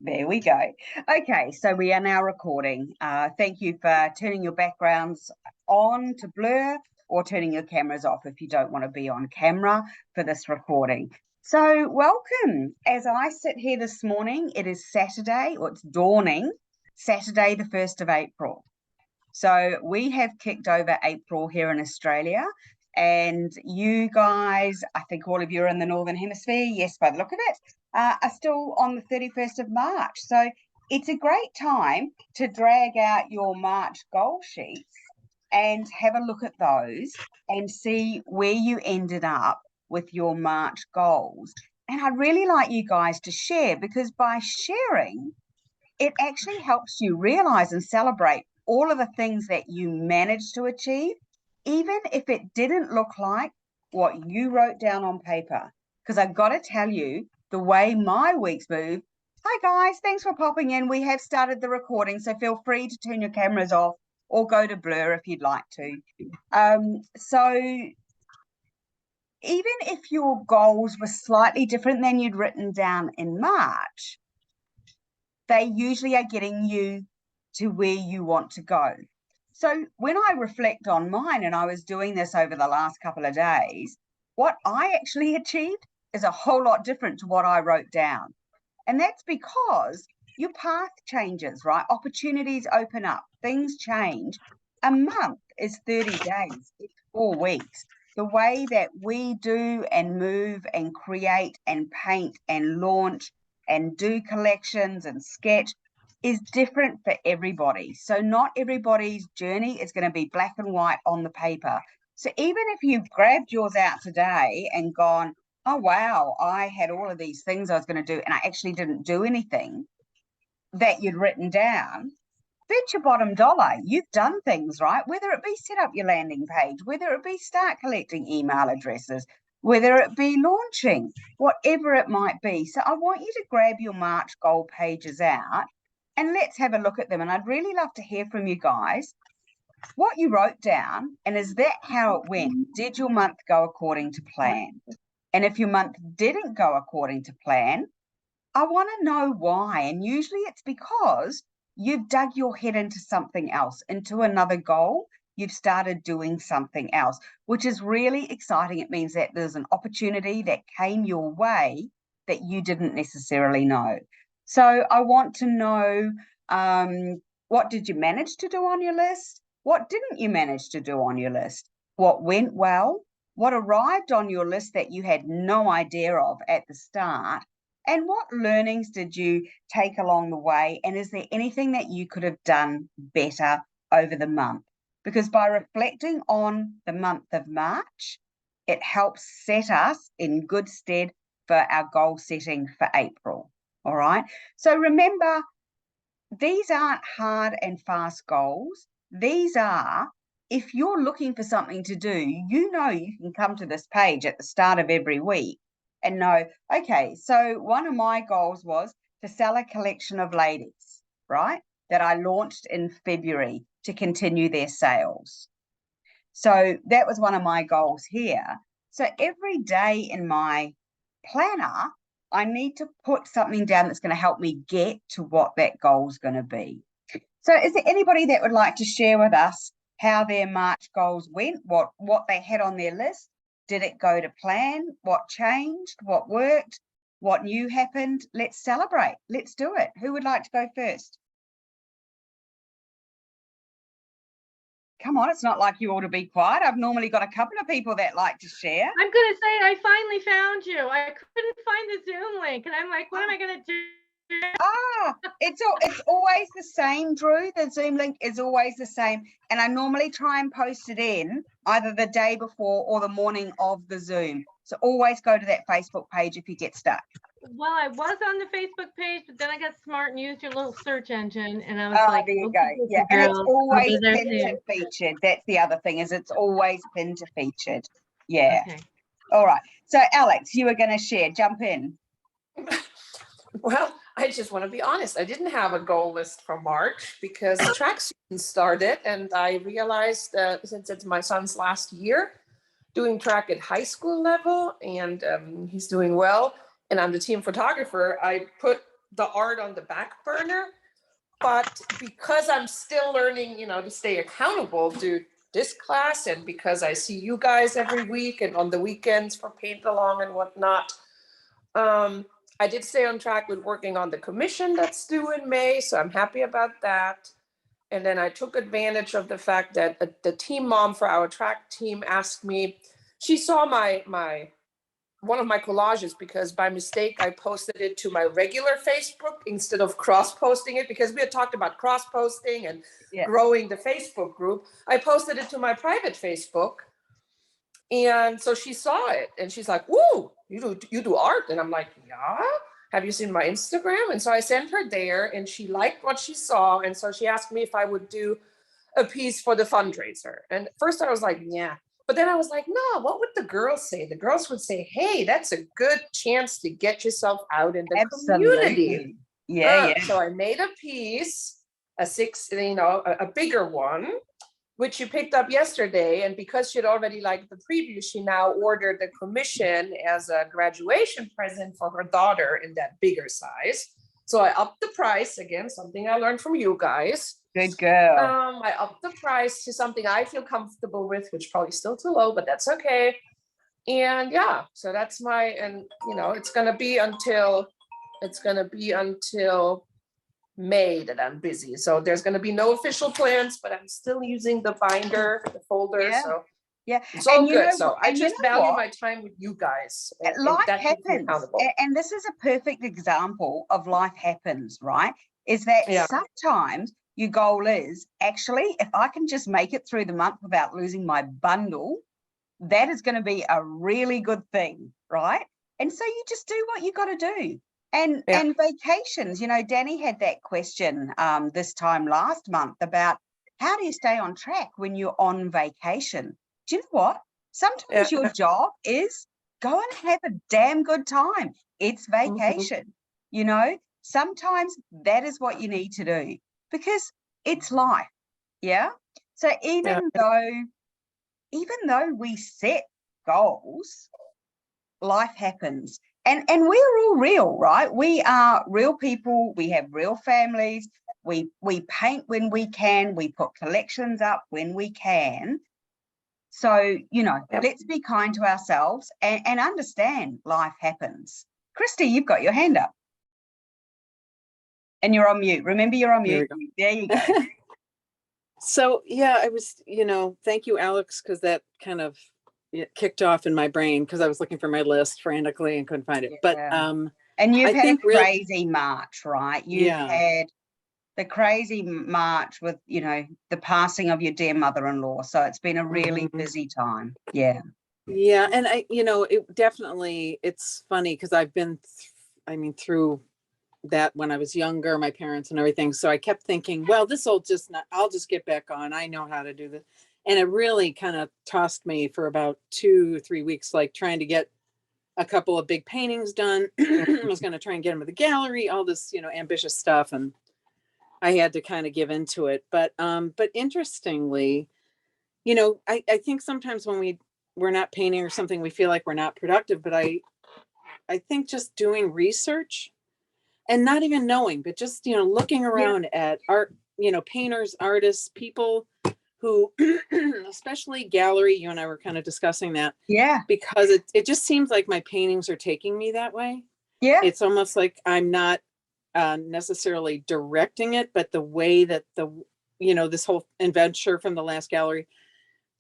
There we go. Okay, so we are now recording. Thank you for turning your backgrounds on to blur or turning your cameras off if you don't want to be on camera for this recording. So welcome. As I sit here this morning, it is Saturday, or it's dawning, Saturday the 1st of April. So we have kicked over April here in Australia, and you guys, I think all of you are in the Northern Hemisphere, yes, by the look of it, are still on the 31st of March. So it's a great time to drag out your March goal sheets and have a look at those and see where you ended up with your March goals. And I'd really like you guys to share, because by sharing, it actually helps you realize and celebrate all of the things that you managed to achieve, even if it didn't look like what you wrote down on paper. Because I've got to tell you, the way my weeks move. Hi guys, thanks for popping in. We have started the recording, so feel free to turn your cameras off or go to blur if you'd like to. So even if your goals were slightly different than you'd written down in March, they usually are getting you to where you want to go. So when I reflect on mine, and I was doing this over the last couple of days, what I actually achieved is a whole lot different to what I wrote down. And that's because your path changes, right? Opportunities open up, things change. A month is 30 days, it's 4 weeks. The way that we do and move and create and paint and launch and do collections and sketch is different for everybody. So not everybody's journey is going to be black and white on the paper. So even if you've grabbed yours out today and gone, oh, wow, I had all of these things I was going to do and I actually didn't do anything that you'd written down, bet your bottom dollar you've done things, right? Whether it be set up your landing page, whether it be start collecting email addresses, whether it be launching, whatever it might be. So I want you to grab your March goal pages out and let's have a look at them. And I'd really love to hear from you guys what you wrote down, and is that how it went? Did your month go according to plan? And if your month didn't go according to plan, I want to know why. And usually it's because you've dug your head into something else, into another goal. You've started doing something else, which is really exciting. It means that there's an opportunity that came your way that you didn't necessarily know. So I want to know, what did you manage to do on your list? What didn't you manage to do on your list? What went well? What arrived on your list that you had no idea of at the start? And what learnings did you take along the way? And is there anything that you could have done better over the month? Because by reflecting on the month of March, it helps set us in good stead for our goal setting for April. All right. So remember, these aren't hard and fast goals. These are, if you're looking for something to do, you know you can come to this page at the start of every week and know, okay, so one of my goals was to sell a collection of ladies, right? That I launched in February to continue their sales. So that was one of my goals here. So every day in my planner, I need to put something down that's going to help me get to what that goal is going to be. So is there anybody that would like to share with us how their March goals went, what they had on their list? Did it go to plan? What changed? What worked? What new happened? Let's celebrate. Let's do it. Who would like to go first? Come on, it's not like you ought to be quiet. I've normally got a couple of people that like to share. I'm going to say I finally found you. I couldn't find the Zoom link, and I'm like, what am I going to do? It's always the same, Drew. The Zoom link is always the same. And I normally try and post it in either the day before or the morning of the Zoom. So always go to that Facebook page if you get stuck. Well, I was on the Facebook page, but then I got smart and used your little search engine, and I was like, there you go. Yeah, and it's always pinned to featured. That's the other thing, is it's always pinned to featured. Yeah. Okay. All right. So Alex, you were going to share. Jump in. Well, I just want to be honest. I didn't have a goal list for March because track season started, and I realized since it's my son's last year doing track at high school level, and he's doing well, and I'm the team photographer, I put the art on the back burner. But because I'm still learning, to stay accountable to this class, and because I see you guys every week and on the weekends for paint along and whatnot, I did stay on track with working on the commission that's due in May. So I'm happy about that. And then I took advantage of the fact that the team mom for our track team asked me, she saw my one of my collages because by mistake I posted it to my regular Facebook instead of cross-posting it, because we had talked about cross-posting and growing the Facebook group. I posted it to my private Facebook. And so she saw it and she's like, "Whoa, you do art?" And I'm like, "Yeah. Have you seen my Instagram?" And so I sent her there and she liked what she saw. And so she asked me if I would do a piece for the fundraiser. And first I was like, yeah. But then I was like, no, what would the girls say? The girls would say, hey, that's a good chance to get yourself out in the community. Yeah. So I made a piece, a bigger one, which she picked up yesterday. And because she'd already liked the preview, she now ordered the commission as a graduation present for her daughter in that bigger size. So I upped the price, again, something I learned from you guys. Good girl. I upped the price to something I feel comfortable with, which probably still too low, but that's okay. And yeah, so that's it's gonna be until May that I'm busy. So there's gonna be no official plans, but I'm still using the binder, the folder. Yeah. So yeah, it's all and good. So I just value my time with you guys. And life that keeps me happens, accountable. and this is a perfect example of life happens, right? Is that sometimes your goal is actually, if I can just make it through the month without losing my bundle, that is going to be a really good thing, right? And so you just do what you got to do. And vacations, Danny had that question this time last month about how do you stay on track when you're on vacation? Do you know what? Sometimes your job is go and have a damn good time. It's vacation, Sometimes that is what you need to do because it's life. Yeah. So even though we set goals, life happens. And we're all real, right? We are real people. We have real families. We paint when we can. We put collections up when we can. So, let's be kind to ourselves and understand life happens. Christy, you've got your hand up. And you're on mute. Remember, you're on mute. There you go. So, I was, thank you, Alex, because that kind of kicked off in my brain because I was looking for my list frantically and couldn't find it. But and you've had a crazy March, right? You've had the crazy March with, the passing of your dear mother-in-law. So it's been a really busy time. Yeah. Yeah. And it definitely, it's funny because I've been, through that when I was younger, my parents and everything. So I kept thinking, well, I'll just get back on. I know how to do this. And it really kind of tossed me for about 2 or 3 weeks, like trying to get a couple of big paintings done. I was going to try and get them to the gallery, all this, ambitious stuff. And I had to kind of give into it. But interestingly, I think sometimes when we're not painting or something, we feel like we're not productive. But I think just doing research and not even knowing, but just, looking around at art, painters, artists, people who, especially gallery, you and I were kind of discussing that. Yeah. Because it just seems like my paintings are taking me that way. Yeah. It's almost like I'm not necessarily directing it, but the way that this whole adventure from the last gallery.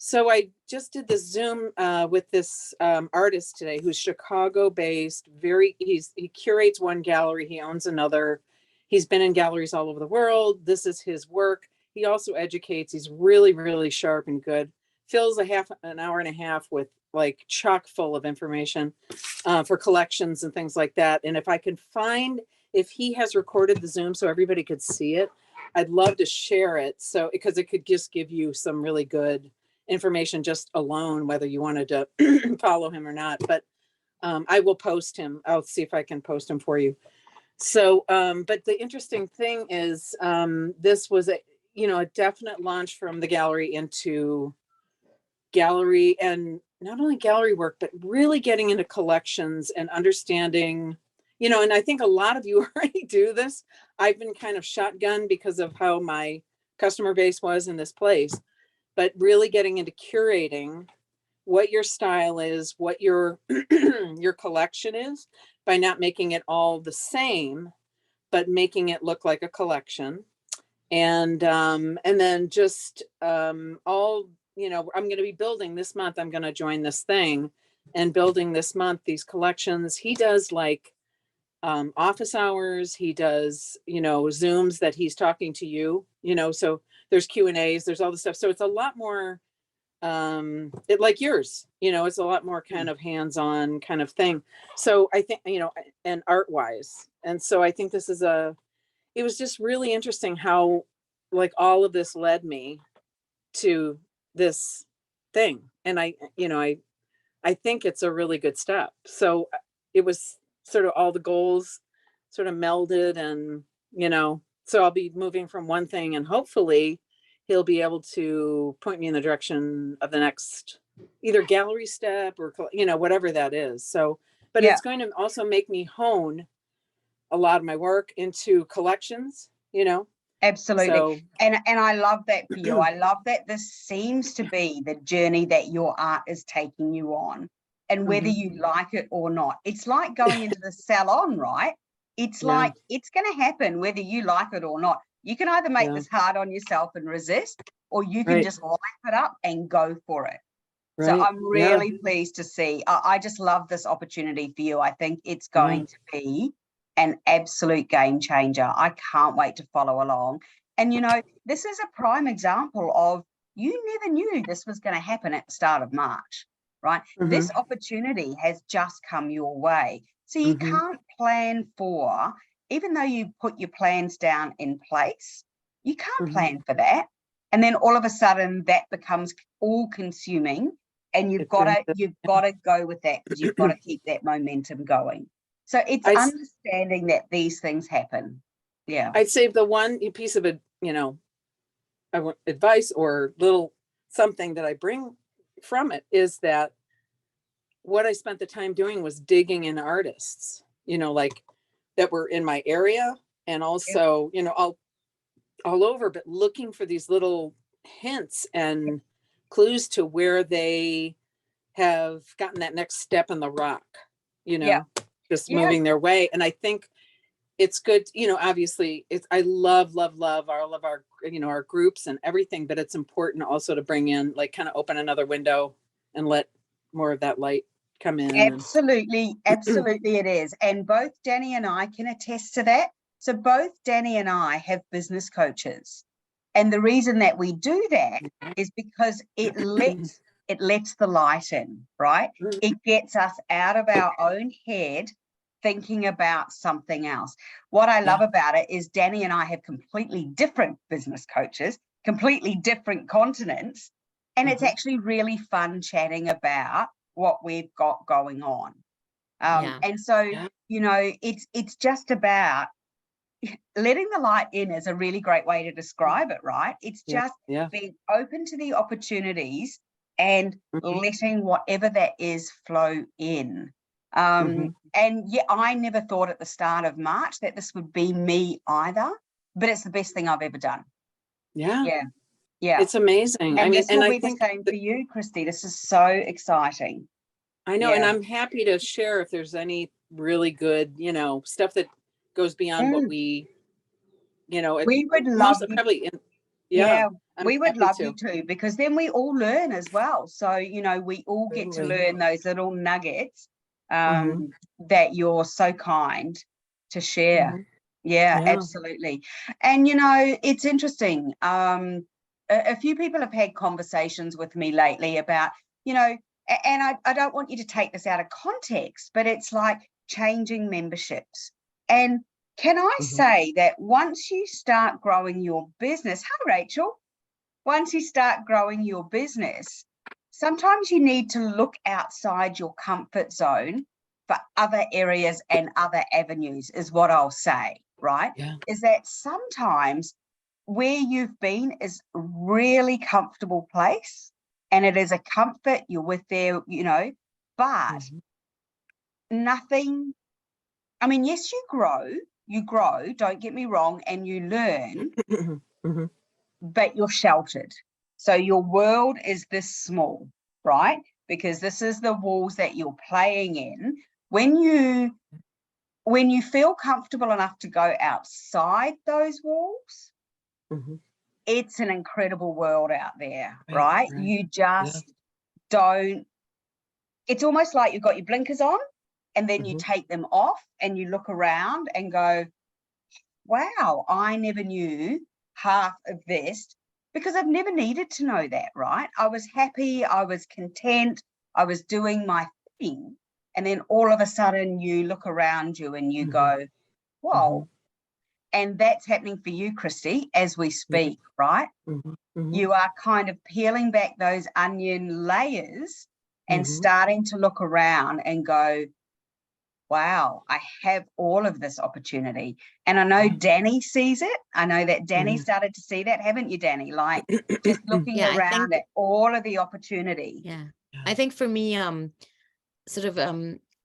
So I just did this Zoom with this artist today who's Chicago based. He curates one gallery. He owns another. He's been in galleries all over the world. This is his work. He also educates. He's really, really sharp and good. Fills an hour and a half with like chock full of information for collections and things like that. And if he has recorded the Zoom so everybody could see it, I'd love to share it. So, because it could just give you some really good information just alone, whether you wanted to follow him or not. But I will post him. I'll see if I can post him for you. So, but the interesting thing is this was a definite launch from the gallery into gallery, and not only gallery work, but really getting into collections and understanding you know, and I think a lot of you already do this. I've been kind of shotgun because of how my customer base was in this place, but really getting into curating what your style is, what your your collection is, by not making it all the same, but making it look like a collection. And then just all, you know, I'm going to be building this month. I'm going to join this thing and building this month these collections. He does like office hours. He does, you know, Zooms that he's talking to you, you know, so there's Q&As, there's all this stuff. So it's a lot more it like yours, you know, it's a lot more kind of hands-on kind of thing. So I think, you know, and art wise. And so I think this is it was just really interesting how like all of this led me to this thing. And you know, I think it's a really good step. So it was sort of all the goals sort of melded, and, you know, so I'll be moving from one thing, and hopefully he'll be able to point me in the direction of the next either gallery step or, you know, whatever that is. So, but Yeah. it's going to also make me hone a lot of my work into collections, you know. Absolutely. So And I love that for you. I love that this seems to be the journey that your art is taking you on. And whether you like it or not, it's like going into the salon, right? It's Yeah. like it's going to happen whether you like it or not. You can either make Yeah. this hard on yourself and resist, or you can Right. just light it up and go for it. So Right. I'm really pleased to see. I just love this opportunity for you. I think it's going to be an absolute game changer. I can't wait to follow along. And, you know, this is a prime example of you never knew this was going to happen at the start of March, right? This opportunity has just come your way. So you can't plan for, even though you put your plans down in place, you can't plan for that. And then all of a sudden that becomes all consuming, and you've got to go with that, because you've got to keep that momentum going. So it's understanding that these things happen. Yeah. I'd say the one piece of it, you know, advice or little something that I bring from it is that what I spent the time doing was digging in artists, you know, like that were in my area, and also, you know, all over, but looking for these little hints and clues to where they have gotten that next step in the rock, you know, just moving their way. And I think it's good, you know, obviously I love all of our, you know, our groups and everything, but it's important also to bring in, like, kind of open another window and let more of that light come in. Absolutely. Absolutely it is. And both Danny and I can attest to that. So both Danny and I have business coaches. And the reason that we do that is because it lets the light in, right? It gets us out of our own head thinking about something else. What I love about it is Danny and I have completely different business coaches, completely different continents, and it's actually really fun chatting about what we've got going on. And so, you know, it's just about letting the light in is a really great way to describe it, right? It's just being open to the opportunities and letting whatever that is flow in. And yeah, I never thought at the start of March that this would be me either, but it's the best thing I've ever done. Yeah. It's amazing. And this will be the same for you, Christy. This is so exciting. I know, and I'm happy to share if there's any really good, you know, stuff that goes beyond what we, you know, we would love probably we would love you to, because then we all learn as well. So, you know, we all get to learn those little nuggets that you're so kind to share. Yeah, absolutely. And, you know, it's interesting. A few people have had conversations with me lately about, you know, and I don't want you to take this out of context, but it's like changing memberships. And can I say that once you start growing your business, hi, Rachel, once you start growing your business, sometimes you need to look outside your comfort zone for other areas and other avenues, is what I'll say, right? Is that sometimes where you've been is a really comfortable place, and it is a comfort, you're with there, you know, but nothing I mean, yes, you grow, don't get me wrong, and you learn, Mhm. but you're sheltered. So your world is this small, right? Because this is the walls that you're playing in. When you feel comfortable enough to go outside those walls, Mhm. it's an incredible world out there, Right, right? right. You just don't, it's almost like you've got your blinkers on and then you Mhm. take them off and you look around and go, wow, I never knew half of this, because I've never needed to know that, right? I was happy, I was content, I was doing my thing. And then all of a sudden you look around you and you Mhm. go, whoa. And that's happening for you, Christy, as we speak, right? Mhm. Mhm. You are kind of peeling back those onion layers and Mhm. starting to look around and go, wow, I have all of this opportunity. And I know Danny sees it. I know that Danny Mhm. started to see that, haven't you, Danny? Like just looking Yeah, I around think, at all of the opportunity. yeah, Yeah. I think for me, sort of,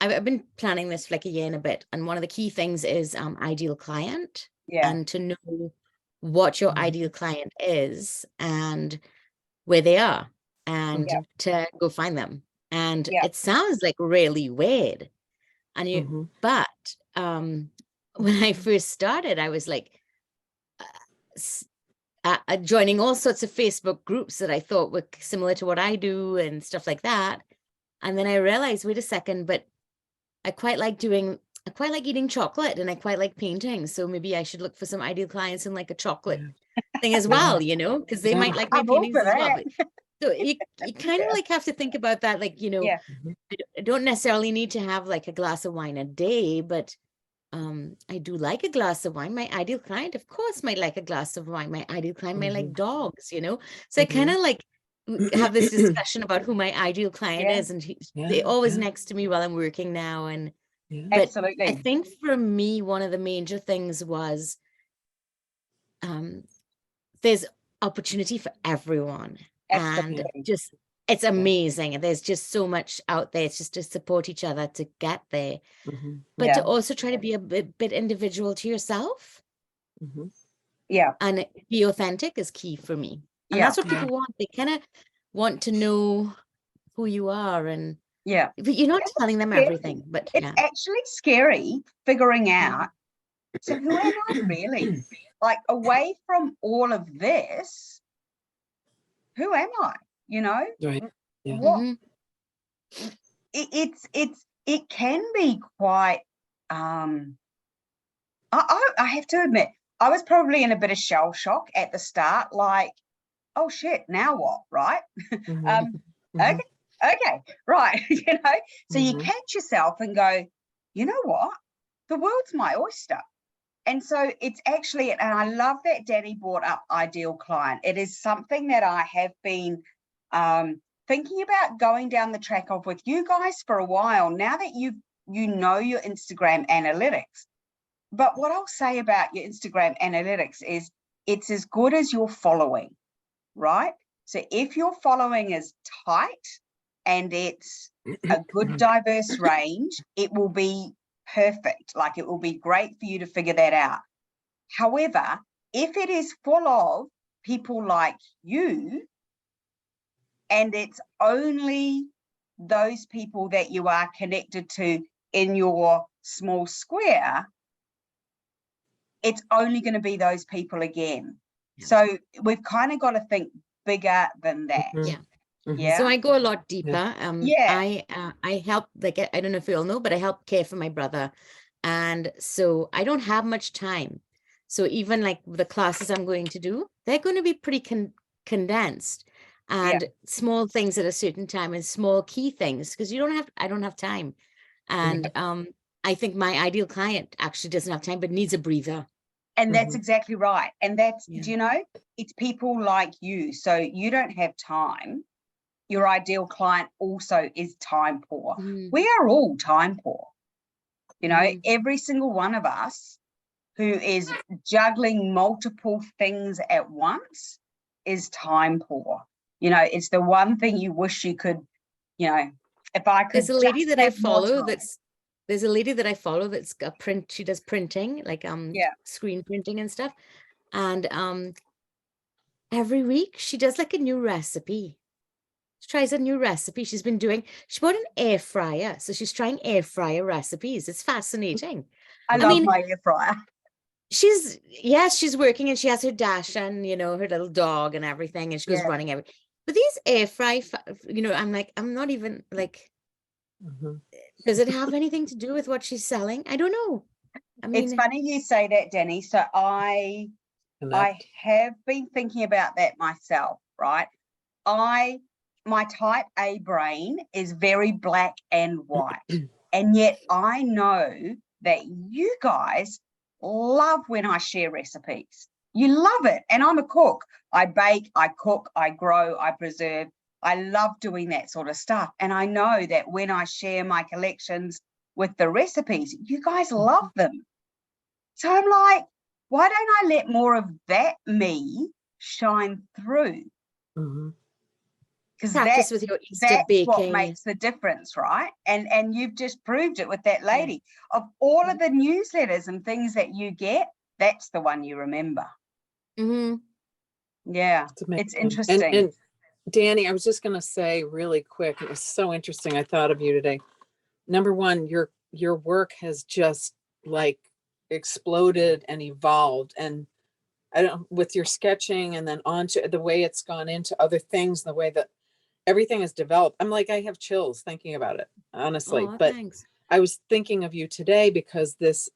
I've been planning this for like a year and a bit, and one of the key things is ideal client, Yeah. and to know what your Mhm. ideal client is and where they are, and Yeah. to go find them. And Yeah. it sounds like really weird, and Mhm. but when I first started, I was like joining all sorts of Facebook groups that I thought were similar to what I do and stuff like that. And then I realized, wait a second, but I quite like eating chocolate, and I quite like painting. So maybe I should look for some ideal clients in like a chocolate thing as well, because they Yeah. might like my I'm all paintings for as well. that. But so you kind of Yeah. like have to think about that, like, Yeah. I don't necessarily need to have like a glass of wine a day, but I do like a glass of wine. My ideal client, of course, might like a glass of wine. My ideal client might like dogs, So I kind of like have this discussion about who my ideal client Yeah. is, and Yeah, they're always yeah. next to me while I'm working now. And Yeah. but I Absolutely. think for me, one of the major things was there's opportunity for everyone, and Absolutely. just it's amazing. There's just so much out there. It's just to support each other to get there, Mhm. but Yeah. to also try to be a bit individual to yourself. Mhm. Yeah. And be authentic is key for me. And Yeah. that's what Yeah. people want. They kind of want to know who you are, and Yeah. but you're not It's telling them scary. everything, but It's yeah. actually scary figuring out, so who am I really? Like away from all of this, who am I? Right. Yeah. What Mhm. it can be quite I have to admit, I was probably in a bit of shell shock at the start, like, oh shit, now what, right? Mhm. Okay, okay, right. So you Mhm. catch yourself and go, you know what? The world's my oyster. And so it's actually, and I love that Danny brought up ideal client. It is something that I have been thinking about going down the track of with you guys for a while, now that you know your Instagram analytics. But what I'll say about your Instagram analytics is it's as good as your following, right? So if your following is tight and it's a good diverse range, it will be perfect. Like it will be great for you to figure that out. However, if it is full of people like you, and it's only those people that you are connected to in your small square, it's only going to be those people again. Yeah. So we've kind of got to think bigger than that. Yeah. Mhm. Yeah. So I go a lot deeper. Yeah. I help, like, I don't know if you all know, but I help care for my brother. And so I don't have much time. So even like the classes I'm going to do, they're going to be pretty condensed, and small things at a certain time and small key things, because I don't have time. And I think my ideal client actually doesn't have time, but needs a breather. And that's exactly right. And that's, Yeah. do you know, it's people like you. So you don't have time. Your ideal client also is time poor. Mhm. We are all time poor. Mhm. Every single one of us who is juggling multiple things at once is time poor. It's the one thing you wish you could, if I could There's a lady just that I have more follow time. that's there's a lady that I follow that's got print, she does printing, like Yeah. screen printing and stuff. And every week she does like a new recipe. She tries a new recipe. She bought an air fryer. So she's trying air fryer recipes. It's fascinating. I I love mean, my air fryer. she's working and she has her dash and, you know, her little dog and everything. And she goes Yeah. running but these air fry, you know, I'm like, I'm not even like, Mhm. does it have anything to do with what she's selling? I don't know. I It's mean, funny you say that, Danny. So I Connect. have been thinking about that myself, right? My type A brain is very black and white. And yet I know that you guys love when I share recipes. You love it. And I'm a cook. I bake, I cook, I grow, I preserve. I love doing that sort of stuff. And I know that when I share my collections with the recipes, you guys love them. So I'm like, why don't I let more of that me shine through? Mhm. Because practice with your Easter that's what baking. makes the difference, right? And you've just proved it with that lady. Of all of the newsletters and things that you get, that's the one you remember. Mhm. Yeah, It's amazing. it's interesting. And Danny, I was just going to say really quick, it was so interesting. I thought of you today. Number one, your work has just like exploded and evolved, and I don't, with your sketching and then onto the way it's gone into other things, the way that everything is developed. I'm like, I have chills thinking about it, honestly. Oh, But thanks. I was thinking of you today because this,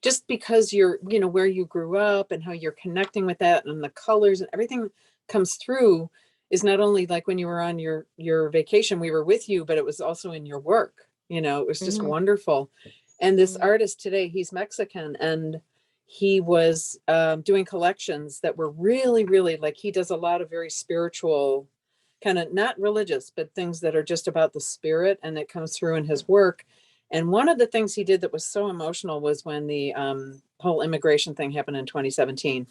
just because you're, you know, where you grew up and how you're connecting with that and the colors and everything comes through is not only like when you were on your vacation, we were with you, but it was also in your work. You know, it was just Mhm. wonderful. And this Mhm. artist today, he's Mexican, and he was doing collections that were really, really like he does a lot of very spiritual, kind of not religious, but things that are just about the spirit, and it comes through in his work. And one of the things he did that was so emotional was when the whole immigration thing happened in 2017.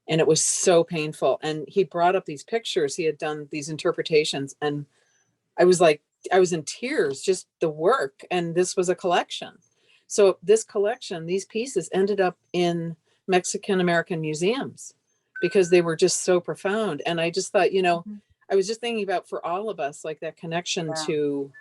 And it was so painful. And he brought up these pictures. He had done these interpretations. And I was like, I was in tears, just the work. And this was a collection. So this collection, these pieces ended up in Mexican American museums because they were just so profound. And I just thought, you know, I was just thinking about for all of us, like that connection Yeah. to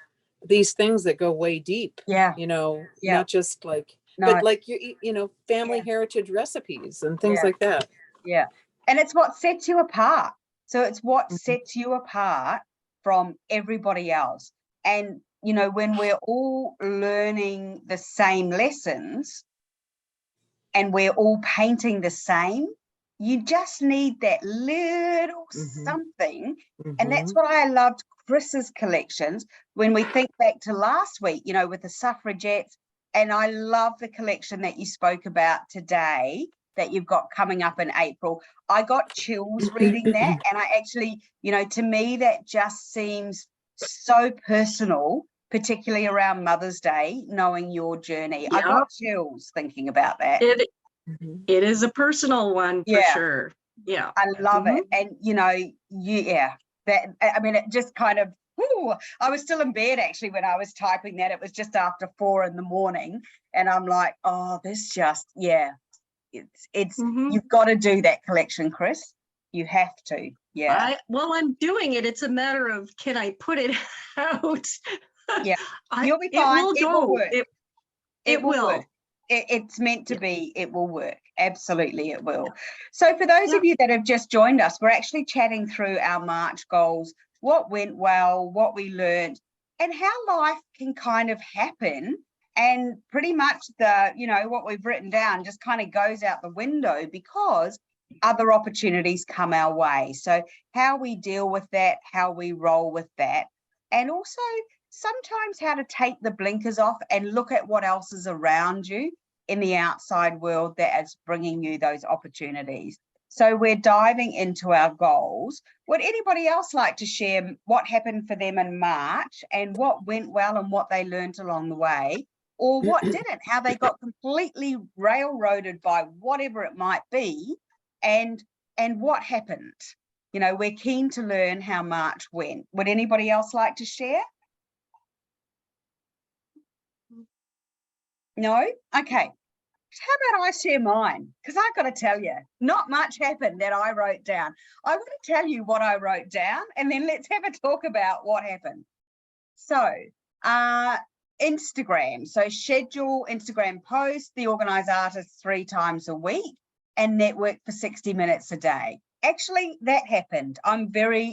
these things that go way deep, Yeah, you know, Yeah. not just like, no, but like you know, family Yeah. heritage recipes and things Yeah. like that. yeah. And it's what sets you apart. So it's what sets you apart from everybody else. And, you know, when we're all learning the same lessons and we're all painting the same, you just need that little Mhm. something. And that's Mhm. what I loved Chris's collections when we think back to last week, you know, with the suffragettes. And I love the collection that you spoke about today that you've got coming up in April. I got chills reading that. And I actually, you know, to me, that just seems so personal, particularly around Mother's Day, knowing your journey. I got chills thinking about that. Mhm. It is a personal one for Yeah. sure. Yeah. I love it. And, you know, that, I mean, it just kind of, I was still in bed actually when I was typing that. It was just after 4 a.m. And I'm like, oh, this just, it's, Mhm. you've got to do that collection, Chris. You have to. Yeah. Well, I'm doing it. It's a matter of, can I put it out? Yeah. You'll be fine. It will It will go. work. It will. Work. It's meant to Yeah. be. It will work. Absolutely, it will. So for those Yeah. of you that have just joined us, we're actually chatting through our March goals, what went well, what we learned, and how life can kind of happen. And pretty much what we've written down just kind of goes out the window because other opportunities come our way. So how we deal with that, how we roll with that, and also sometimes how to take the blinkers off and look at what else is around you in the outside world that is bringing you those opportunities. So we're diving into our goals. Would anybody else like to share what happened for them in March and what went well and what they learned along the way, or what didn't, how they got completely railroaded by whatever it might be, and what happened? You know, we're keen to learn how March went. Would anybody else like to share? No? Okay. How about I share mine? Because I've got to tell you, not much happened that I wrote down. I want to tell you what I wrote down, and then let's have a talk about what happened. So, Instagram. So schedule Instagram posts, the organised artists 3 times a week, and network for 60 minutes a day. Actually, that happened. I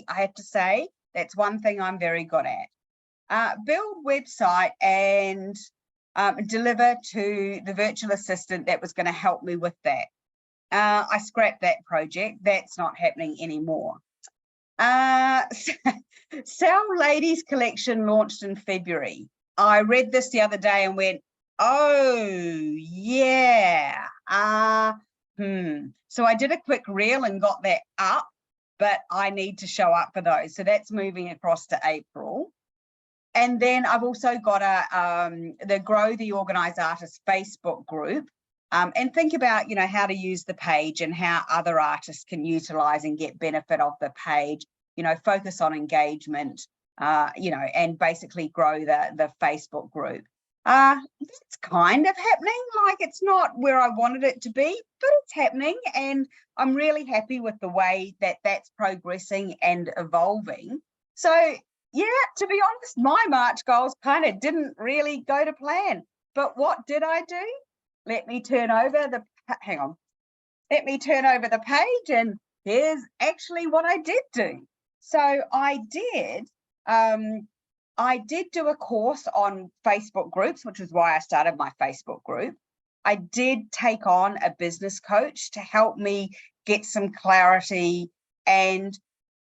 have to say, that's one thing I'm very good at. Build website and deliver to the virtual assistant that was going to help me with that. I scrapped that project. That's not happening anymore. Sell Ladies Collection launched in February. I read this the other day and went, oh, yeah. So I did a quick reel and got that up, but I need to show up for those. So that's moving across to April. And then I've also got the Grow the Organised Artists Facebook group, and think about, how to use the page and how other artists can utilise and get benefit of the page, focus on engagement, and basically grow the Facebook group. It's kind of happening. Like, it's not where I wanted it to be, but it's happening. And I'm really happy with the way that that's progressing and evolving. So, yeah, to be honest, my March goals kind of didn't really go to plan. But what did I do? Let me turn over the page, and here's actually what I did do. So I did do a course on Facebook groups, which is why I started my Facebook group. I did take on a business coach to help me get some clarity and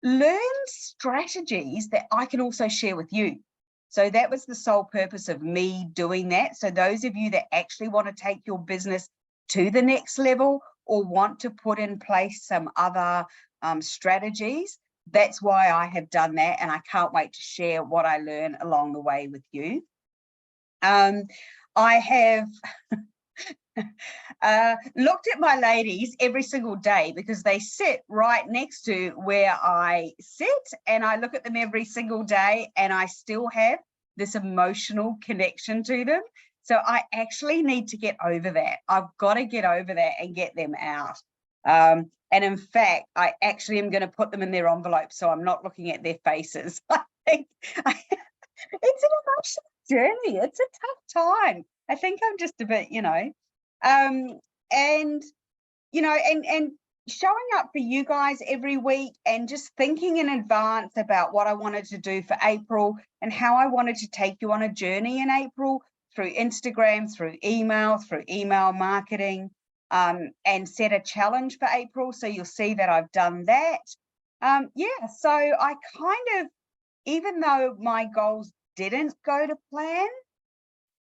learn strategies that I can also share with you. So that was the sole purpose of me doing that. So those of you that actually want to take your business to the next level or want to put in place some other strategies, that's why I have done that. And I can't wait to share what I learn along the way with you. I have looked at my ladies every single day because they sit right next to where I sit, and I look at them every single day and I still have this emotional connection to them. So I actually need to get over that. I've got to get over that and get them out. And in fact, I actually am going to put them in their envelope so I'm not looking at their faces. I think it's an emotional journey. It's a tough time. I think I'm just a bit, and showing up for you guys every week and just thinking in advance about what I wanted to do for April and how I wanted to take you on a journey in April through Instagram, through email marketing, and set a challenge for April. So you'll see that I've done that. So I kind of, even though my goals didn't go to plan,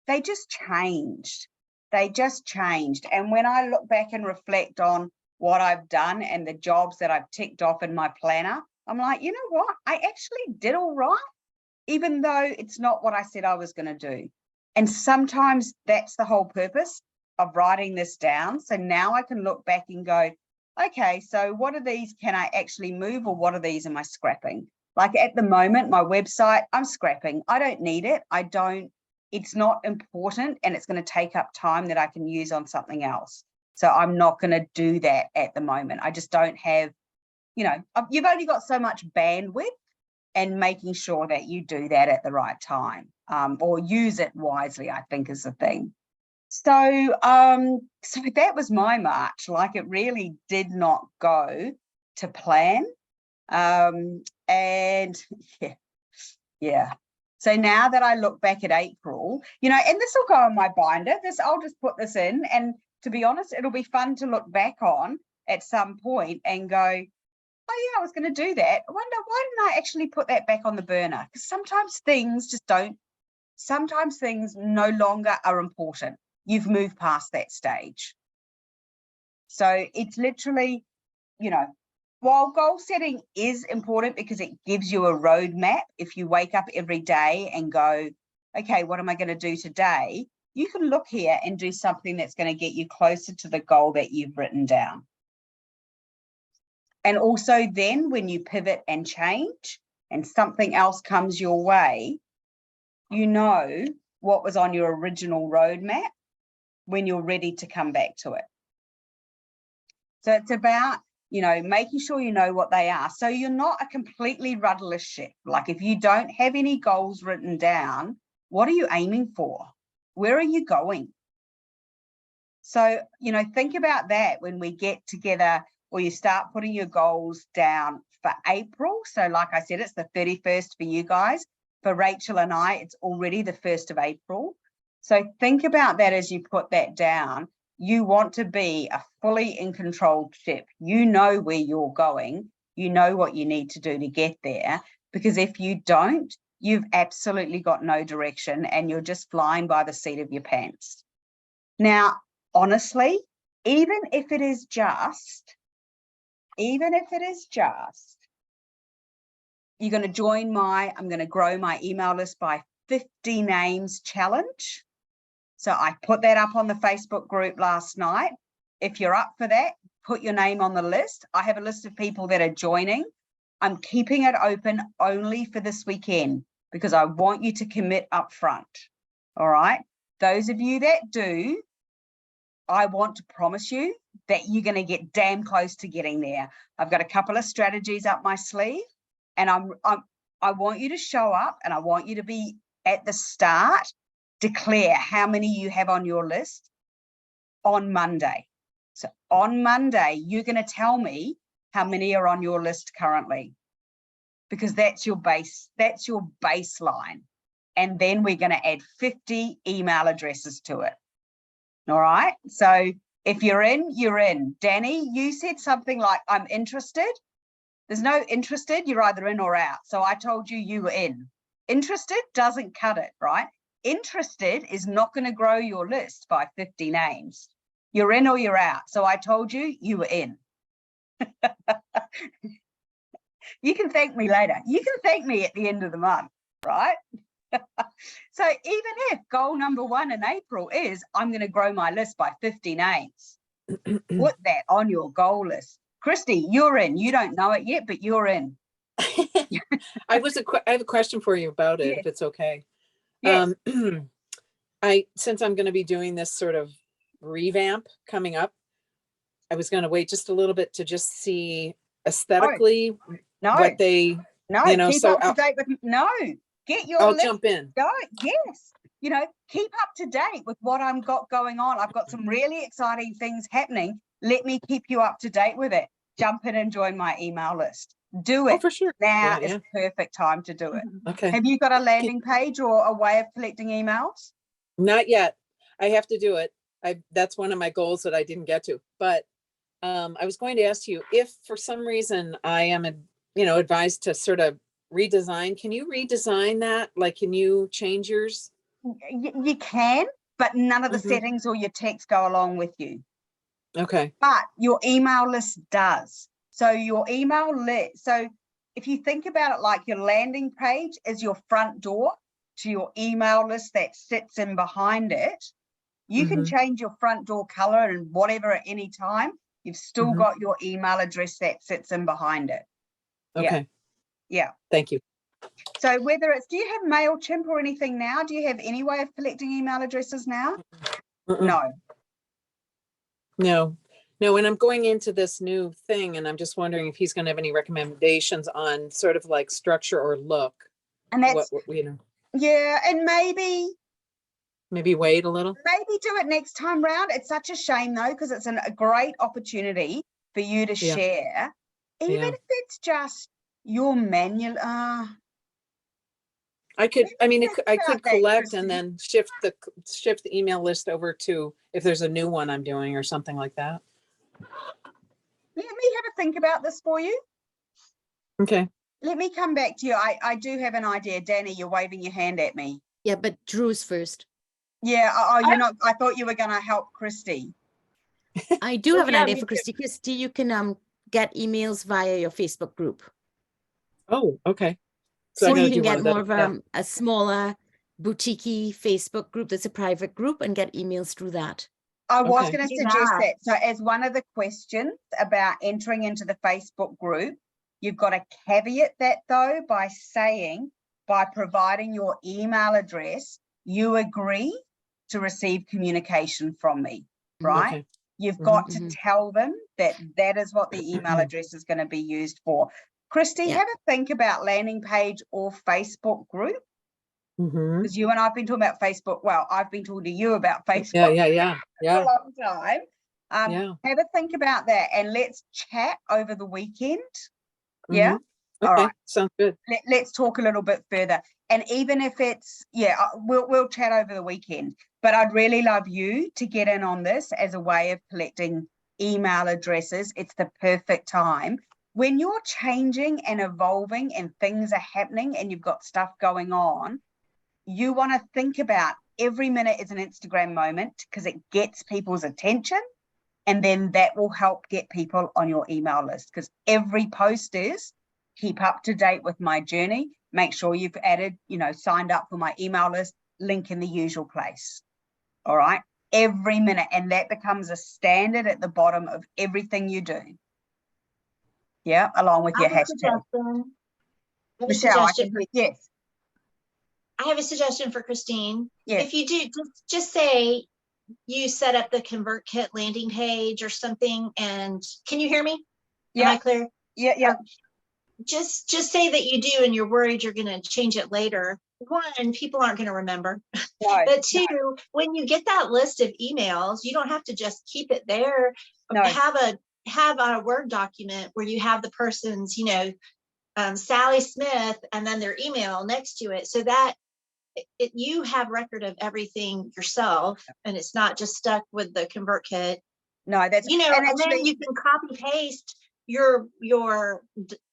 they just changed. And when I look back and reflect on what I've done and the jobs that I've ticked off in my planner, I'm like, you know what? I actually did all right, even though it's not what I said I was going to do. And sometimes that's the whole purpose of writing this down. So now I can look back and go, okay, so what are these can I actually move, or what are these am I scrapping? Like at the moment, my website, I'm scrapping. I don't need it. It's not important, and it's going to take up time that I can use on something else. So I'm not going to do that at the moment. I just don't have, you've only got so much bandwidth, and making sure that you do that at the right time, or use it wisely, I think is the thing. So, so that was my March. Like, it really did not go to plan. And yeah. So now that I look back at April, and this will go in my binder, I'll just put this in, and to be honest, it'll be fun to look back on at some point and go, oh yeah, I was going to do that. I wonder, why didn't I actually put that back on the burner? Because sometimes things no longer are important. You've moved past that stage. So it's literally, while goal setting is important because it gives you a roadmap, if you wake up every day and go, okay, what am I going to do today? You can look here and do something that's going to get you closer to the goal that you've written down. And also then when you pivot and change and something else comes your way, you know what was on your original roadmap when you're ready to come back to it. So it's about, you know, making sure you know what they are. So you're not a completely rudderless ship. Like if you don't have any goals written down, what are you aiming for? Where are you going? So, you know, think about that when we get together or you start putting your goals down for April. So like I said, it's the 31st for you guys. For Rachel and I, it's already the 1st of April. So think about that as you put that down. You want to be a fully in control ship. You know where you're going. You know what you need to do to get there. Because if you don't, you've absolutely got no direction and you're just flying by the seat of your pants. Now, honestly, even if it is just, you're going to join I'm going to grow my email list by 50 names challenge. So I put that up on the Facebook group last night. If you're up for that, put your name on the list. I have a list of people that are joining. I'm keeping it open only for this weekend because I want you to commit up front. All right. Those of you that do, I want to promise you that you're going to get damn close to getting there. I've got a couple of strategies up my sleeve and I want you to show up and I want you to be at the start, declare how many you have on your list on Monday. So on Monday, you're going to tell me how many are on your list currently, because that's your base, that's your baseline. And then we're going to add 50 email addresses to it. All right. So if you're in, you're in. Danny, you said something like, I'm interested. There's no interested, you're either in or out. So I told you you were in. Interested doesn't cut it, right? Interested is not going to grow your list by 50 names. You're in or you're out. So I told you you were in. You can thank me later. You can thank me at the end of the month, right? So even if goal number 1 in April is I'm going to grow my list by 50 names, put that on your goal list. Christy, you're in. You don't know it yet, but you're in. I have a question for you about it, Yes. if it's okay. Yes. Since I'm going to be doing this sort of revamp coming up, I was going to wait just a little bit to just see aesthetically No, what they, no, you know, keep so up to date with, no, get your I'll list. jump in. Go, yes. You know, keep up to date with what I've got going on. I've got some really exciting things happening. Let me keep you up to date with it. Jump in and join my email list. Do it. Oh, for sure. Now Yeah, is the perfect time to do it. Okay. Have you got a landing page or a way of collecting emails? Not yet. I have to do it. That's one of my goals that I didn't get to. But I was going to ask you if for some reason I am, advised to sort of redesign. Can you redesign that? Like, can you change yours? You can, but none of the Mhm. settings or your text go along with you. Okay. But your email list does. So your email list, so if you think about it like your landing page is your front door to your email list that sits in behind it, you can Mhm. change your front door color and whatever at any time. You've still Mhm. got your email address that sits in behind it. Okay. Yeah. Thank you. So whether it's, do you have MailChimp or anything now? Do you have any way of collecting email addresses now? Mm-mm. No. No, and I'm going into this new thing and I'm just wondering if he's going to have any recommendations on sort of like structure or look. And that's, What yeah, and maybe wait a little. do it next time round. It's such a shame though, because it's a great opportunity for you to Yeah. share, even Yeah. if it's just your manual. I could think I about could that, collect Christy. and then shift the email list over to if there's a new one I'm doing or something like that. Let me have a think about this for you. Okay. Let me come back to you. I do have an idea. Danny, you're waving your hand at me. Yeah, but Drew's first. Yeah. Oh, you're not. I thought you were going to help Christy. I do have an yeah, idea me for too. Christy. Christy, you can get emails via your Facebook group. Oh, okay. So I you gotta can do one get of more those, of yeah. a smaller boutique-y Facebook group that's a private group and get emails through that. I was Okay. going to Do suggest that. that. So as one of the questions about entering into the Facebook group, you've got to caveat that though by saying, by providing your email address, you agree to receive communication from me, right? Okay. You've got to Mhm. tell them that that is what the email address is going to be used for. Christy, Yeah. have a think about landing page or Facebook group, Mhm. because you and I've been talking about Facebook. Well, I've been talking to you about Facebook Yeah. for a long time. Yeah. Have a think about that, and let's chat over the weekend. Yeah. Mhm. All Okay, right. sounds good. Let's talk a little bit further. And even if it's, we'll chat over the weekend. But I'd really love you to get in on this as a way of collecting email addresses. It's the perfect time. When you're changing and evolving and things are happening and you've got stuff going on, you want to think about every minute is an Instagram moment, because it gets people's attention. And then that will help get people on your email list, because every post is keep up to date with my journey. Make sure you've added, signed up for my email list, link in the usual place. All right. Every minute. And that becomes a standard at the bottom of everything you do. Yeah. Along with I your have a hashtag. suggestion. I have a Michelle, I suggestion. can hear, yes. I have a suggestion for Christine. Yes. If you do, just say you set up the ConvertKit landing page or something, and can you hear me? Am I Yeah. clear? Yeah. Just say that you do, and you're worried you're going to change it later. One, people aren't going to remember. No. But two, when you get that list of emails, you don't have to just keep it there. No. Have a Word document where you have the person's, Sally Smith, and then their email next to it, so that you have record of everything yourself, and it's not just stuck with the ConvertKit. No, that's And actually, then you can copy paste your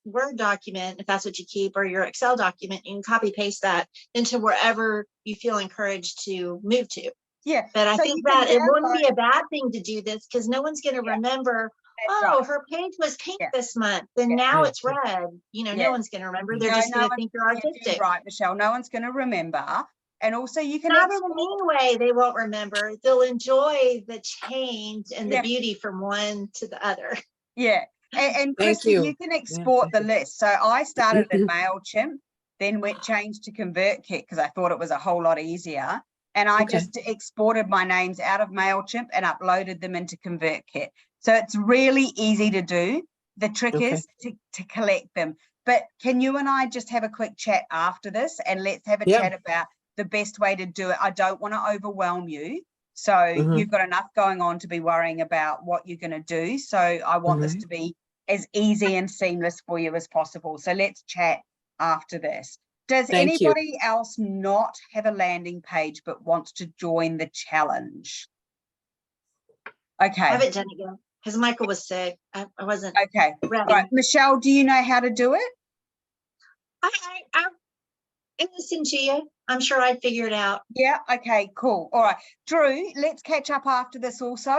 Word document, if that's what you keep, or your Excel document. You can copy paste that into wherever you feel encouraged to move to. yeah. But I So think you can that it wouldn't download- be a bad thing to do this, because no one's going to remember, That's oh, right. her page was pink Yeah. this month, then Yeah. now Yeah. it's red. Yeah. No one's going to remember. They're No, just no going to one- think you're Yeah, you're artistic. right, Michelle. No one's going to remember. And also you can Not in a export. mean way, they won't remember. They'll enjoy the change and the Yeah. beauty from one to the other. Yeah. And Thank Christy, you. you can export the list. So I started in Mhm. MailChimp, then changed to ConvertKit because I thought it was a whole lot easier. And I Okay. just exported my names out of MailChimp and uploaded them into ConvertKit. So it's really easy to do. The trick Okay. is to collect them. But can you and I just have a quick chat after this, and let's have a Yeah. chat about the best way to do it. I don't want to overwhelm you. So Mhm. you've got enough going on to be worrying about what you're going to do. So I want this to be as easy and seamless for you as possible. So let's chat after this. Does Thank you. anybody else not have a landing page but wants to join the challenge? I Okay. haven't done it yet because Michael was sick. I wasn't Okay. ready. Right. Michelle, do you know how to do it? I listen to you. I'm sure I'd figure it out. Yeah. Okay, cool. All right. Drew, let's catch up after this also.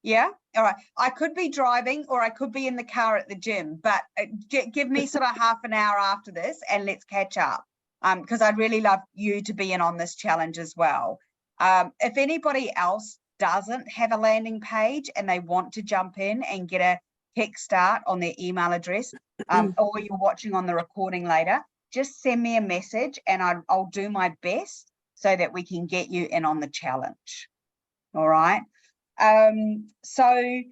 Yeah. All right. I could be driving or I could be in the car at the gym, but give me sort of half an hour after this and let's catch up. Because I'd really love you to be in on this challenge as well. If anybody else doesn't have a landing page and they want to jump in and get a kickstart on their email address, or you're watching on the recording later, just send me a message and I'll do my best so that we can get you in on the challenge. All right. So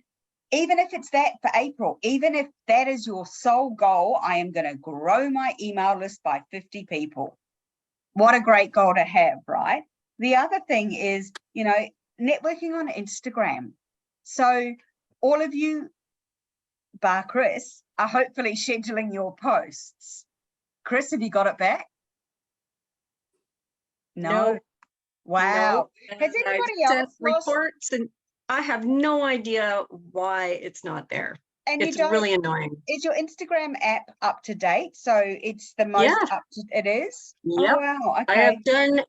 even if it's that for April, even if that is your sole goal, I am going to grow my email list by 50 people. What a great goal to have, right? The other thing is, networking on Instagram. So all of you, bar Chris, are hopefully scheduling your posts. Chris, have you got it back? No. Wow. No, Has and I've anybody sent else lost? reports, and I have no idea why it's not there. And you It's don't, really annoying. is your Instagram app up to date? So it's the most Yeah. up to, it is? Yep. Oh, wow. I Okay. have done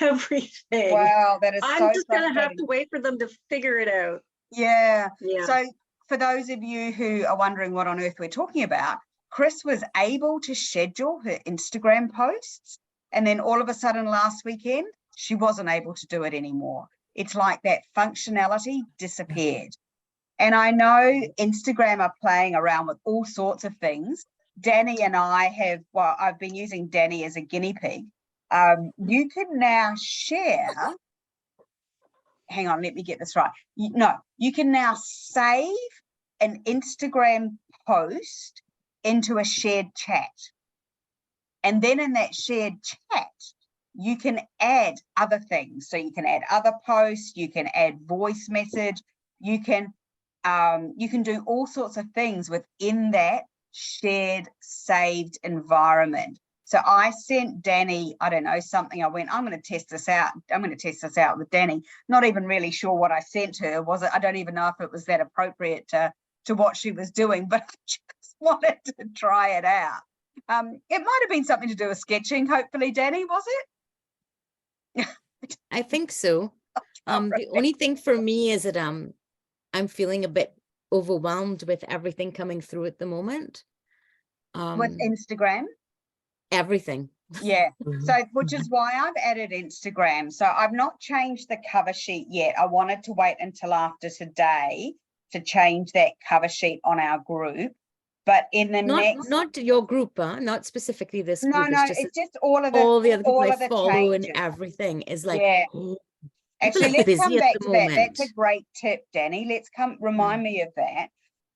everything. Wow. That is I'm so just gonna have frustrating. to wait for them to figure it out. Yeah. Yeah. So for those of you who are wondering what on earth we're talking about, Chris was able to schedule her Instagram posts. And then all of a sudden last weekend, she wasn't able to do it anymore. It's like that functionality disappeared. And I know Instagram are playing around with all sorts of things. Danny and I have, well, I've been using Danny as a guinea pig you can now share, hang on, let me get this right. You can now save an Instagram post into a shared chat. And then in that shared chat, you can add other things. So you can add other posts, you can add voice message, you can do all sorts of things within that shared saved environment. So I sent Danny, I don't know, something. I went, I'm going to test this out. I'm going to test this out with Danny. Not even really sure what I sent her. Was it? I don't even know if it was that appropriate to what she was doing, but I just wanted to try it out. It might have been something to do with sketching, hopefully, Danny, was it? I think so. The only thing for me is that I'm feeling a bit overwhelmed with everything coming through at the moment. With Instagram? Everything. Yeah, so which is why I've added Instagram. So I've not changed the cover sheet yet. I wanted to wait until after today to change that cover sheet on our group. But in the not your group, not specifically this no, group. no, it's just all of the other people all I of the follow and changes. everything is like, Yeah. people Actually, are let's busy come at back the to that. That's a moment. great tip, Danny. Let's remind me of that.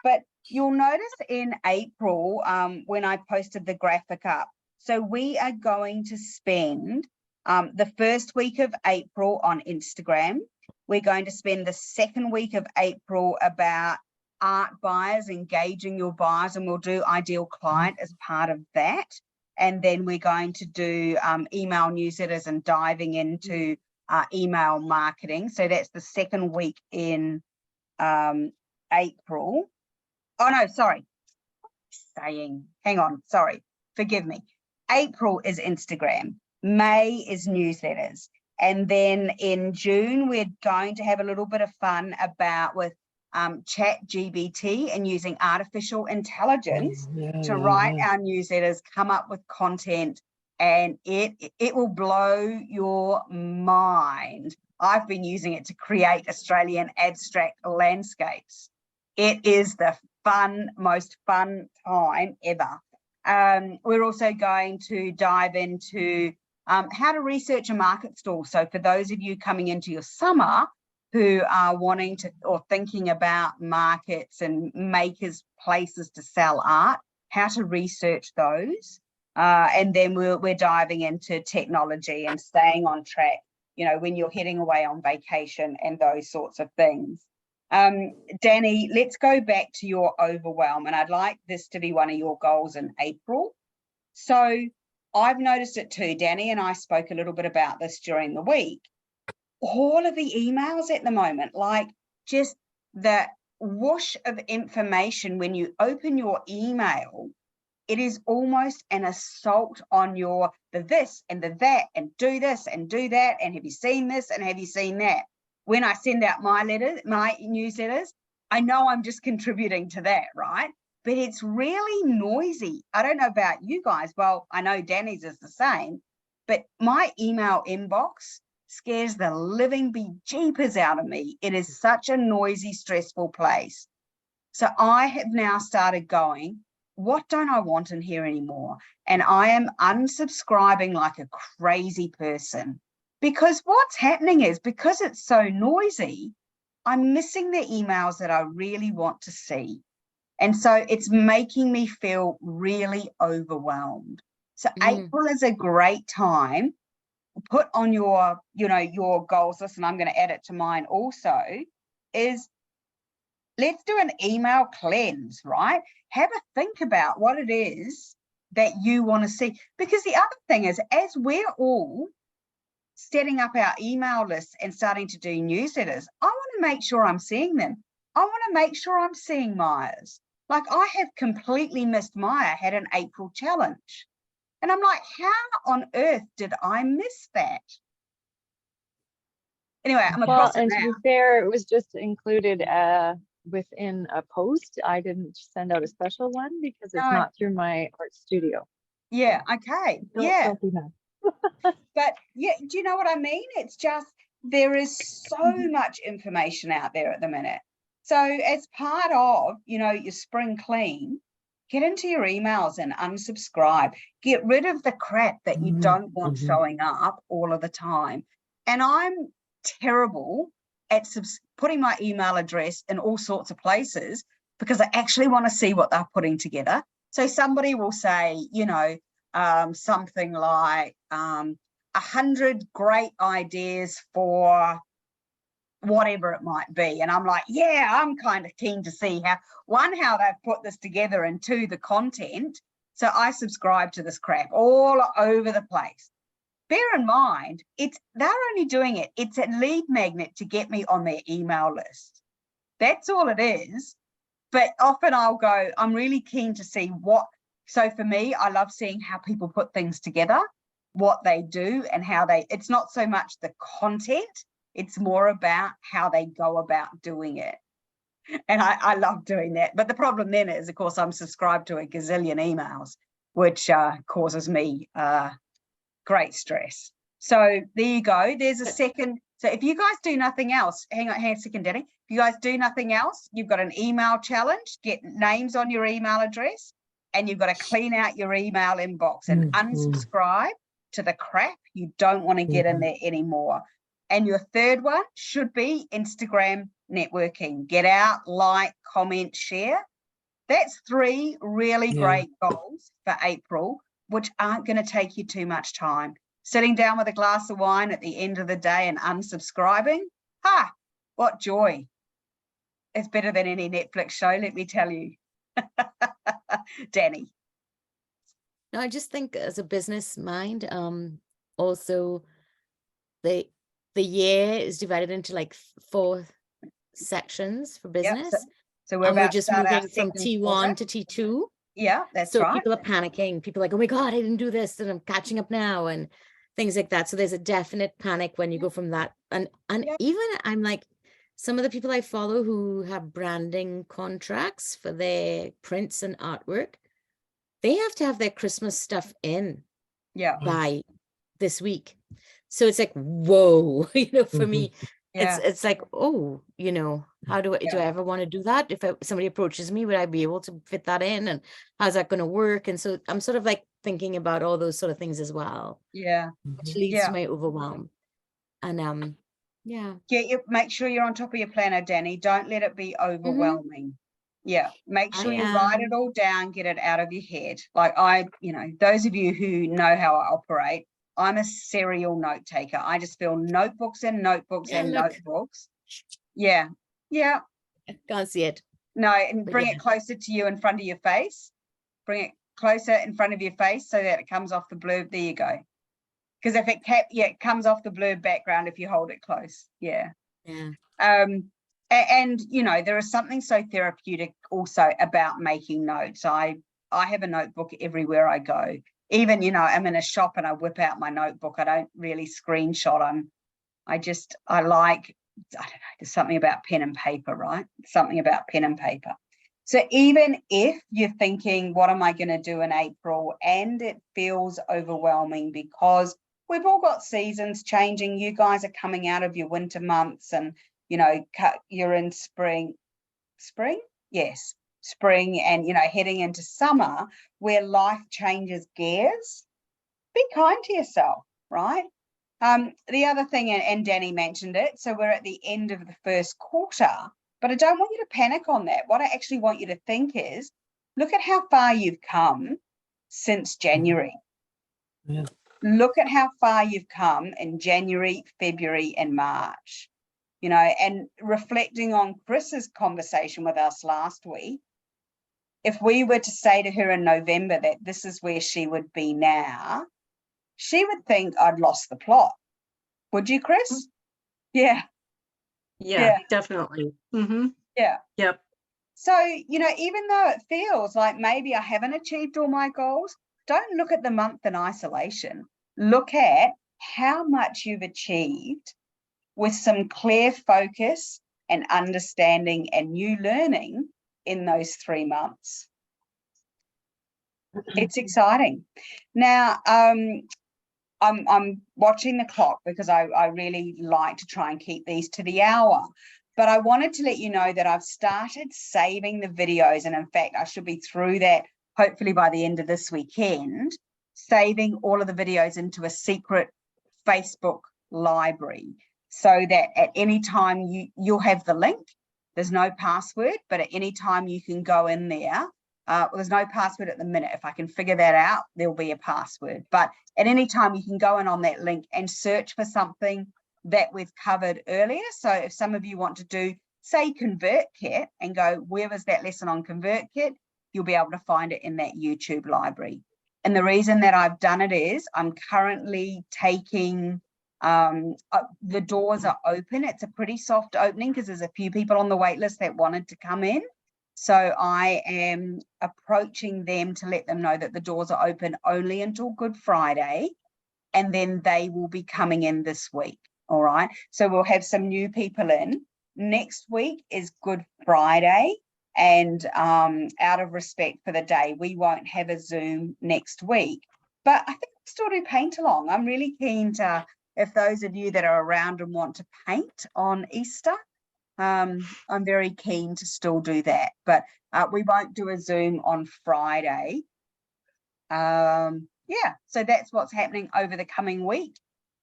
But you'll notice in April, when I posted the graphic up, so we are going to spend the first week of April on Instagram. We're going to spend the second week of April about art buyers, engaging your buyers, and we'll do ideal client as part of that. And then we're going to do email newsletters and diving into email marketing. So that's the second week in April. Oh no, sorry. Hang on, sorry. Forgive me. April is Instagram. May is newsletters. And then in June, we're going to have a little bit of fun with ChatGPT and using artificial intelligence to write our newsletters, come up with content, and it will blow your mind. I've been using it to create Australian abstract landscapes. It is the most fun time ever. We're also going to dive into how to research a market stall. So for those of you coming into your summer who are wanting to or thinking about markets and makers, places to sell art, how to research those. And then we're diving into technology and staying on track, you know, when you're heading away on vacation and those sorts of things. Danny, let's go back to your overwhelm, and I'd like this to be one of your goals in April. So I've noticed it too. Danny and I spoke a little bit about this during the week. All of the emails at the moment, like just the whoosh of information when you open your email, it is almost an assault on the this and the that, and do this and do that, and have you seen this and have you seen that? When I send out my newsletters, I know I'm just contributing to that, right? But it's really noisy. I don't know about you guys. Well, I know Danny's is the same, but my email inbox scares the living bejeepers out of me. It is such a noisy, stressful place. So I have now started going, what don't I want in here anymore? And I am unsubscribing like a crazy person. Because what's happening is, because it's so noisy, I'm missing the emails that I really want to see. And so it's making me feel really overwhelmed. So April is a great time. Put on your goals list, and I'm going to add it to mine also, is let's do an email cleanse, right? Have a think about what it is that you want to see. Because the other thing is, as we're all setting up our email lists and starting to do newsletters, I want to make sure I'm seeing them. I want to make sure I'm seeing Maya's. Like, I have completely missed Maya had an April challenge. And I'm like, how on earth did I miss that? Anyway, I'm across Well, it and to now. be fair, it was just included within a post. I didn't send out a special one because it's No. not through my art studio. Yeah, okay. Don't be mad. But yeah, do you know what I mean? It's just, there is so much information out there at the minute. So as part of, your spring clean, get into your emails and unsubscribe. Get rid of the crap that you don't want showing up all of the time. And I'm terrible at putting my email address in all sorts of places because I actually want to see what they're putting together. So somebody will say, you know, something like 100 great ideas for whatever it might be. And I'm like, yeah, I'm kind of keen to see how they've put this together, and two, the content. So I subscribe to this crap all over the place. Bear in mind, they're only doing it. It's a lead magnet to get me on their email list. That's all it is. But often I'll go, I'm really keen to see what. So for me, I love seeing how people put things together, what they do, and how it's not so much the content, it's more about how they go about doing it. And I love doing that. But the problem then is, of course, I'm subscribed to a gazillion emails, which causes me great stress. So there you go. There's a second. So if you guys do nothing else, hang on a second, Danny. If you guys do nothing else, you've got an email challenge, get names on your email address, and you've got to clean out your email inbox and unsubscribe to the crap you don't want to get in there anymore. And your third one should be Instagram networking. Get out, like, comment, share. That's 3 really great goals for April, which aren't going to take you too much time. Sitting down with a glass of wine at the end of the day and unsubscribing, what joy. It's better than any Netflix show, let me tell you. Danny. No, I just think as a business mind, also the year is divided into like 4 sections for business. Yep, so we're and about we're just to start moving our from second T1 quarter. to T2. Yeah, that's so right. People are panicking. People are like, oh my God, I didn't do this and I'm catching up now, and things like that. So there's a definite panic when you go from that. And even I'm like, some of the people I follow who have branding contracts for their prints and artwork, they have to have their Christmas stuff in by this week. So it's like, whoa, for me, it's like, oh, how do I ever want to do that? If somebody approaches me, would I be able to fit that in? And how's that going to work? And so I'm sort of like thinking about all those sort of things as well. Yeah. Which leads to my overwhelm. And make sure you're on top of your planner, Danny. Don't let it be overwhelming. Yeah, make sure you write it all down, get it out of your head. Like those of you who know how I operate, I'm a serial note taker. I just fill notebooks and notebooks and notebooks. Yeah. I can't see it. No, and bring it closer to you in front of your face. Bring it closer in front of your face so that it comes off the blurb. There you go. Because if it comes off the blurb background if you hold it close. Yeah. And there is something so therapeutic also about making notes. I have a notebook everywhere I go. Even, I'm in a shop and I whip out my notebook. I don't really screenshot them. I don't know, there's something about pen and paper, right? Something about pen and paper. So even if you're thinking, what am I going to do in April? And it feels overwhelming because we've all got seasons changing. You guys are coming out of your winter months and, you're in spring. Yes. Spring and heading into summer where life changes gears. Be kind to yourself, right? The other thing, and Danny mentioned it, so we're at the end of the first quarter, but I don't want you to panic on that. What I actually want you to think is, look at how far you've come since January. Yeah. Look at how far you've come in January, February, and March. And reflecting on Chris's conversation with us last week, if we were to say to her in November that this is where she would be now, she would think I'd lost the plot. Would you, Chris? Yeah, definitely. Yeah. Yep. So, even though it feels like maybe I haven't achieved all my goals, don't look at the month in isolation. Look at how much you've achieved with some clear focus and understanding and new learning in those 3 months. It's exciting. Now, I'm watching the clock because I really like to try and keep these to the hour. But I wanted to let you know that I've started saving the videos. And in fact, I should be through that hopefully by the end of this weekend, saving all of the videos into a secret Facebook library, so that at any time you'll have the link. There's no password, but at any time you can go in there. Well, there's no password at the minute. If I can figure that out, there'll be a password. But at any time you can go in on that link and search for something that we've covered earlier. So if some of you want to do, say, ConvertKit and go, where was that lesson on ConvertKit? You'll be able to find it in that YouTube library. And the reason that I've done it is I'm currently taking, the doors are open. It's a pretty soft opening because there's a few people on the wait list that wanted to come in. So I am approaching them to let them know that the doors are open only until Good Friday, and then they will be coming in this week. All right. So we'll have some new people in. Next week is Good Friday. And out of respect for the day, we won't have a Zoom next week. But I think we'll still do paint along. I'm really keen to, if those of you that are around and want to paint on Easter, I'm very keen to still do that. But we won't do a Zoom on Friday. Yeah, so that's what's happening over the coming week.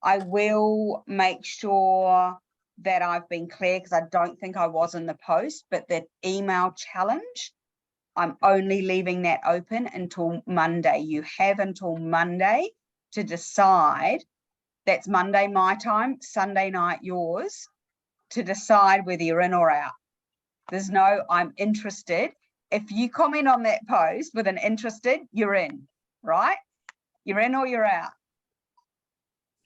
I will make sure that I've been clear, because I don't think I was in the post, but the email challenge, I'm only leaving that open until Monday. You have until Monday to decide. That's Monday my time, Sunday night yours, to decide whether you're in or out. There's no I'm interested. If you comment on that post with an interested, you're in, right? You're in or you're out.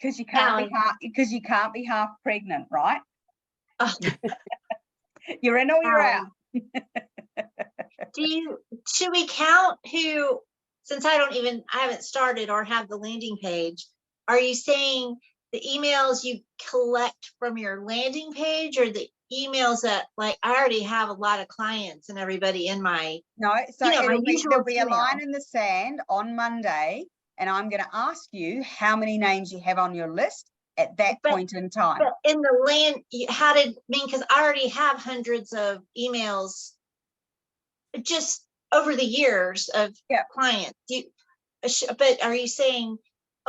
Because you can't be half pregnant, right? Oh. You're in or you're out. Should we count who, since I haven't started or have the landing page, are you saying the emails you collect from your landing page, or the emails that, like, I already have a lot of clients and everybody in my, No, so my there'll usual be a email. line in the sand on Monday, and I'm going to ask you how many names you have on your list at that point in time. But in the because I already have hundreds of emails just over the years of clients. But are you saying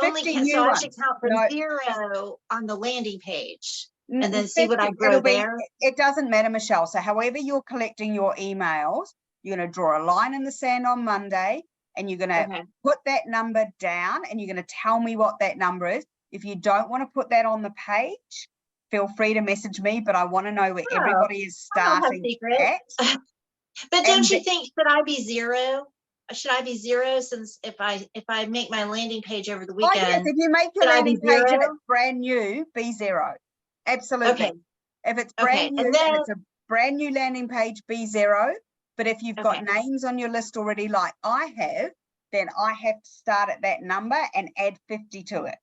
only so I should count from 0 on the landing page and then see what I grow there? It doesn't matter, Michelle. So however you're collecting your emails, you're going to draw a line in the sand on Monday, and you're going to put that number down, and you're going to tell me what that number is. If you don't want to put that on the page, feel free to message me, but I want to know where everybody is starting at. But don't you think, should I be 0? Should I be 0, since if I make my landing page over the weekend? Oh, yes, if you make your landing page and it's brand new, be 0. Absolutely. Okay. If it's brand new, and it's a brand new landing page, be 0. But if you've got names on your list already, like I have, then I have to start at that number and add 50 to it.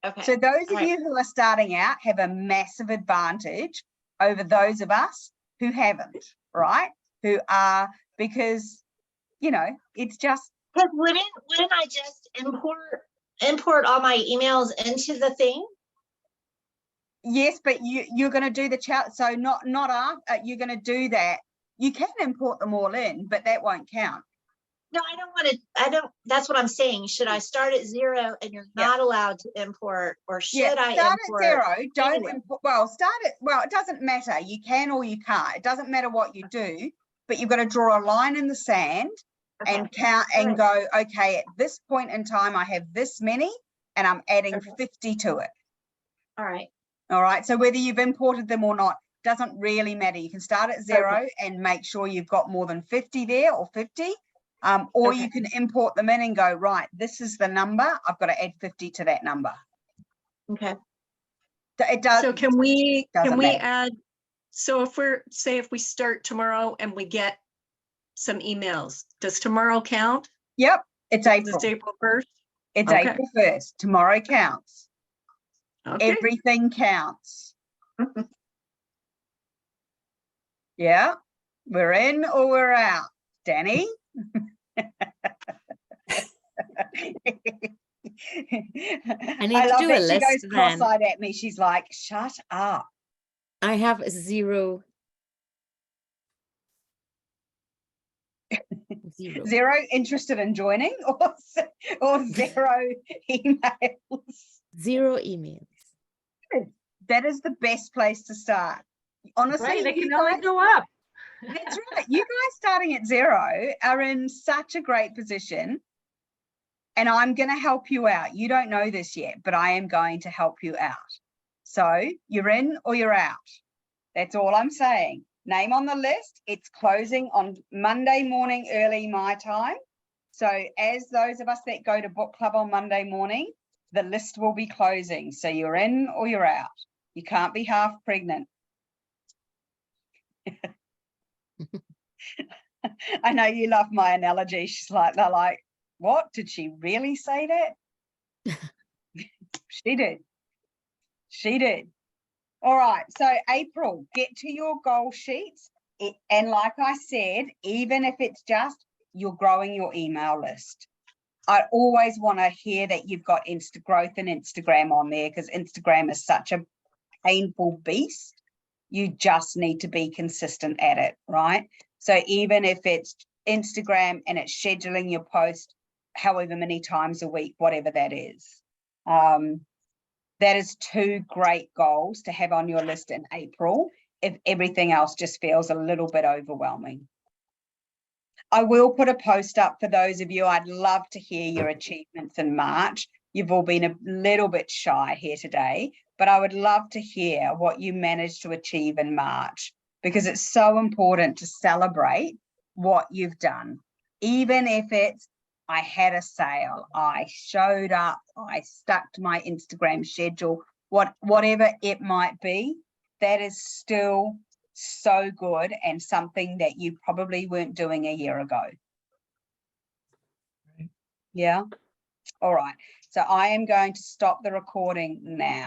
Okay. So those of you who are starting out have a massive advantage over those of us who haven't, right? Who are, because, you know, it's just. But wouldn't I just import all my emails into the thing? Yes, but you're going to do the challenge. So not you're going to do that. You can import them all in, but that won't count. No, I don't, that's what I'm saying. Should I start at 0 and you're not allowed to import, or should I start import? At 0, don't import. Well, it doesn't matter. You can or you can't. It doesn't matter what you do, but you've got to draw a line in the sand and count and go, okay, at this point in time, I have this many, and I'm adding 50 to it. All right. All right. So whether you've imported them or not, doesn't really matter. You can start at 0 and make sure you've got more than 50 there, or 50. Or you can import them in and go, right, this is the number. I've got to add 50 to that number. Okay. It does. So can we matter. add, so if we start tomorrow and we get some emails, does tomorrow count? Yep. It's April. It's April 1st? It's April 1st. Tomorrow counts. Okay. Everything counts. Yeah. We're in or we're out. Danny? I need to do a list She goes cross-eyed at me. She's like, shut up. I have 0. Zero. 0 interested in joining, or 0 emails. 0 emails. That is the best place to start. Honestly, Right, they you can always guys, go up. that's right. You guys starting at 0 are in such a great position. And I'm going to help you out. You don't know this yet, but I am going to help you out. So you're in or you're out. That's all I'm saying. Name on the list. It's closing on Monday morning, early my time. So as those of us that go to book club on Monday morning, the list will be closing. So you're in or you're out. You can't be half pregnant. I know you love my analogy. She's like, they're like, what? Did she really say that? She did. She did. All right. So April, get to your goal sheets. And like I said, even if it's just you're growing your email list. I always want to hear that you've got growth and Instagram on there, because Instagram is such a painful beast. You just need to be consistent at it, right? So even if it's Instagram and it's scheduling your post however many times a week, whatever that is. That is 2 great goals to have on your list in April, if everything else just feels a little bit overwhelming. I will put a post up for those of you. I'd love to hear your achievements in March. You've all been a little bit shy here today, but I would love to hear what you managed to achieve in March, because it's so important to celebrate what you've done. Even if it's, I had a sale, I showed up, I stuck to my Instagram schedule, whatever it might be, that is still so good and something that you probably weren't doing a year ago. Yeah. All right. So I am going to stop the recording now.